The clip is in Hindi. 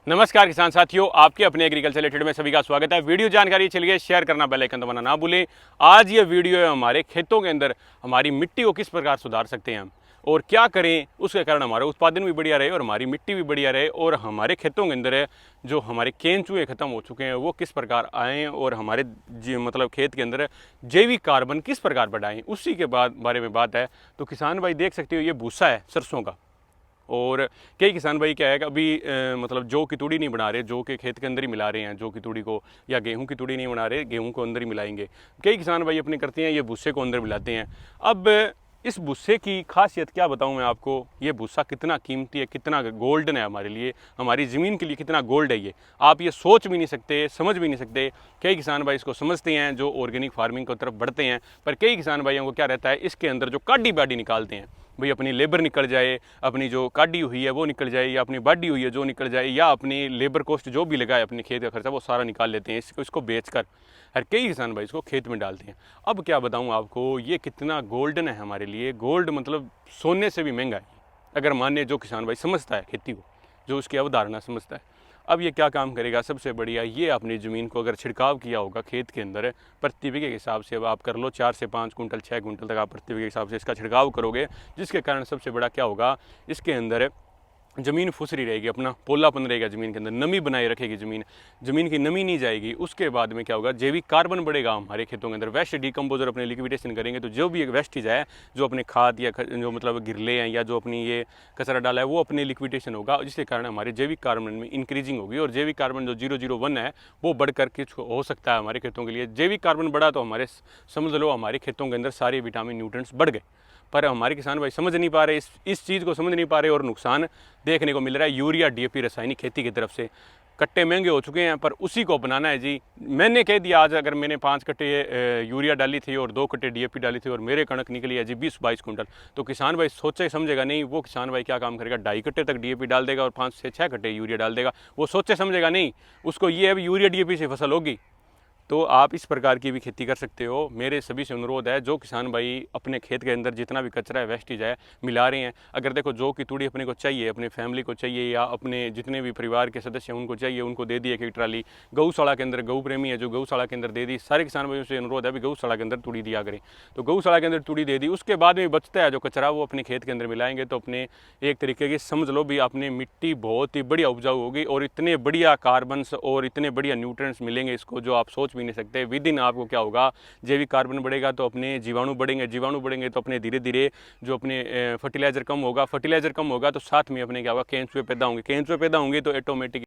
नमस्कार किसान साथियों, आपके अपने एग्रीकल्चर रिलेटेड में सभी का स्वागत है। वीडियो जानकारी चलिए शेयर करना, बेल आइकन दबाना ना भूलें। आज ये वीडियो है हमारे खेतों के अंदर हमारी मिट्टी को किस प्रकार सुधार सकते हैं हम और क्या करें उसके कारण हमारा उत्पादन भी बढ़िया रहे और हमारी मिट्टी भी बढ़िया रहे और हमारे खेतों के अंदर है जो हमारे केंचुए ख़त्म हो चुके हैं वो किस प्रकार आएँ और हमारे मतलब खेत के अंदर जैविक कार्बन किस प्रकार बढ़ाएँ, उसी के बारे में बात है। तो किसान भाई देख सकते हो, ये भूसा है सरसों का। और कई किसान भाई क्या है कि अभी मतलब जौ की तूड़ी नहीं बना रहे, जौ के खेत के अंदर ही मिला रहे हैं जौ की तूड़ी को, या गेहूं की तूड़ी नहीं बना रहे, गेहूं को अंदर ही मिलाएंगे। कई किसान भाई अपने करते हैं ये भूसे को अंदर मिलाते हैं। अब इस भूसे की खासियत क्या बताऊं मैं आपको, ये भूसा कितना कीमती है, कितना गोल्डन है हमारे लिए, हमारी ज़मीन के लिए कितना गोल्ड है ये, आप ये सोच भी नहीं सकते, समझ भी नहीं सकते। कई किसान भाई इसको समझते हैं जो ऑर्गेनिक फार्मिंग की तरफ बढ़ते हैं, पर कई किसान भाइयों को क्या रहता है, इसके अंदर जो काडी बाडी निकालते हैं, भाई अपनी लेबर निकल जाए, अपनी जो काटी हुई है वो निकल जाए, या अपनी बाडी हुई है जो निकल जाए, या अपनी लेबर कॉस्ट जो भी लगा है अपने खेत का खर्चा वो सारा निकाल लेते हैं इसको बेचकर। हर कई किसान भाई इसको खेत में डालते हैं। अब क्या बताऊं आपको, ये कितना गोल्डन है हमारे लिए। गोल्ड मतलब सोने से भी महंगा है, अगर माने जो किसान भाई समझता है खेती को, जो उसकी अवधारणा समझता है। अब ये क्या काम करेगा, सबसे बढ़िया ये अपनी ज़मीन को अगर छिड़काव किया होगा खेत के अंदर प्रति बीघे के हिसाब से, अब आप कर लो 4 से 5 कुंटल 6 कुंटल तक आप प्रति बीघे के हिसाब से इसका छिड़काव करोगे, जिसके कारण सबसे बड़ा क्या होगा, इसके अंदर ज़मीन फुसरी रहेगी, अपना पोलापन रहेगा ज़मीन के अंदर, नमी बनाए रखेगी ज़मीन की नमी नहीं जाएगी। उसके बाद में क्या होगा, जैविक कार्बन बढ़ेगा हमारे खेतों के अंदर। वेस्ट डिकम्पोजर अपने लिक्विडेशन करेंगे तो जो भी एक वेस्टेज है, जो अपने खाद या जो मतलब गिरले हैं या जो अपनी ये कचरा डाला है वो अपने लिक्विडेशन होगा, जिसके कारण हमारे जैविक कार्बन में इंक्रीजिंग होगी। और जैविक कार्बन जो 001 है वो बढ़कर कुछ हो सकता है हमारे खेतों के लिए। जैविक कार्बन बढ़ा तो हमारे समझ लो हमारे खेतों के अंदर सारे विटामिन न्यूट्रिएंट्स बढ़ गए। पर हमारे किसान भाई समझ नहीं पा रहे, इस चीज़ को समझ नहीं पा रहे, और नुकसान देखने को मिल रहा है यूरिया डीएपी रासायनिक खेती की तरफ से। कट्टे महंगे हो चुके हैं पर उसी को अपनाना है जी। मैंने कह दिया, आज अगर मैंने 5 कट्टे यूरिया डाली थी और 2 कट्टे डीएपी डाली थी और मेरे कणक निकली है जी 20-22 कुंटल, तो किसान भाई सोचे समझेगा नहीं। वो किसान भाई क्या काम करेगा, 2.5 कट्टे तक डीएपी डाल देगा और 5 से 6 कट्टे यूरिया डाल देगा। वो सोचे समझेगा नहीं, उसको ये है यूरिया डीएपी से फसल होगी। तो आप इस प्रकार की भी खेती कर सकते हो। मेरे सभी से अनुरोध है, जो किसान भाई अपने खेत के अंदर जितना भी कचरा है, वेस्टेज है, मिला रहे हैं, अगर देखो जौ की तूड़ी अपने को चाहिए, अपने फैमिली को चाहिए, या अपने जितने भी परिवार के सदस्य हैं उनको चाहिए, उनको दे दी एक ट्राली। गौशाला के अंदर, गौ प्रेमी है जो गौशाला के अंदर दे दी, सारे किसान भाइयों से अनुरोध है भी गौशाला के अंदर तूड़ी दिया करें। तो गौशाला के अंदर तूड़ी दे दी, उसके बाद में बचता है जो कचरा वो अपने खेत के अंदर मिलाएंगे, तो अपने एक तरीके की समझ लो भी अपनी मिट्टी बहुत ही बढ़िया उपजाऊ होगी और इतने बढ़िया कार्बन्स और इतने बढ़िया न्यूट्रिएंट्स मिलेंगे इसको जो आप सोच भी नहीं सकते। विद इन आपको क्या होगा, जैविक कार्बन बढ़ेगा तो अपने जीवाणु बढ़ेंगे, जीवाणु बढ़ेंगे तो अपने धीरे धीरे जो अपने फर्टिलाइजर कम होगा, फर्टिलाइजर कम होगा तो साथ में अपने क्या होगा, केंचुए पैदा होंगे, केंचुए पैदा होंगे तो ऑटोमेटिक